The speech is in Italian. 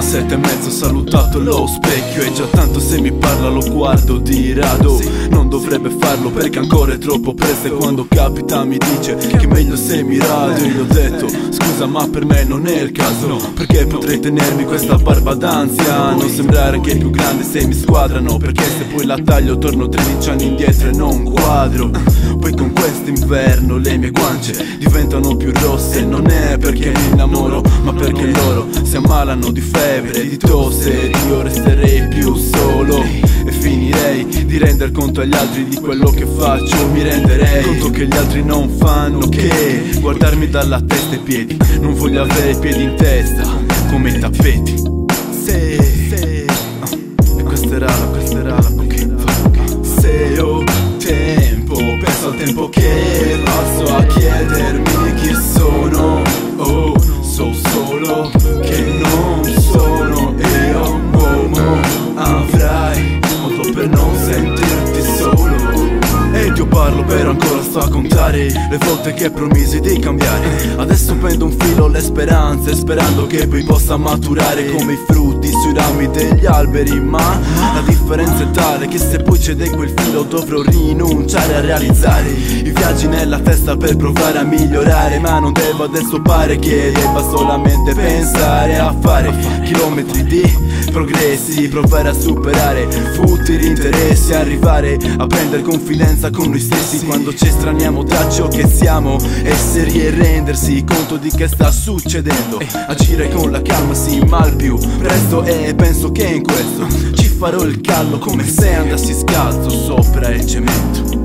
7:30 ho salutato lo specchio e già tanto se mi parla lo guardo di rado. Non dovrebbe farlo perché ancora è troppo presto, e quando capita mi dice che è meglio se mi radio. Io ho detto scusa ma per me non è il caso, perché potrei tenermi questa barba d'ansia, non sembrare anche più grande se mi squadrano, perché se poi la taglio torno 13 anni indietro e non quadro. Poi con quest'inverno le mie guance diventano più rosse, non è perché mi innamoro ma perché loro si ammalano di febbre, di tosse, ed io resterei più solo e finirei di render conto agli altri di quello che faccio. Mi renderei conto che gli altri non fanno che guardarmi dalla testa ai piedi. Non voglio avere i piedi in testa come i tappeti. E questa era la se ho tempo, penso al tempo che passo a chiedermi chi sono. Oh, so solo che non sono io un uomo. Avrai modo per non sentirti solo. Ed io parlo però ancora sto a contare le volte che promisi di cambiare. Adesso prendo un filo le speranze, sperando che poi possa maturare come i frutti sui rami degli alberi. Ma la differenza è tale che se poi cede quel filo dovrò rinunciare a realizzare i viaggi nella testa per provare a migliorare. Ma non devo adesso, pare che debba solamente pensare a fare chilometri di progressi, provare a superare futili interessi, arrivare a prendere confidenza con noi stessi quando ci estraniamo tra ciò che siamo esseri, e rendersi conto di che sta succedendo. Agire con la calma sì, ma al più presto, e penso che in questo ci farò il callo come se andassi scalzo sopra il cemento.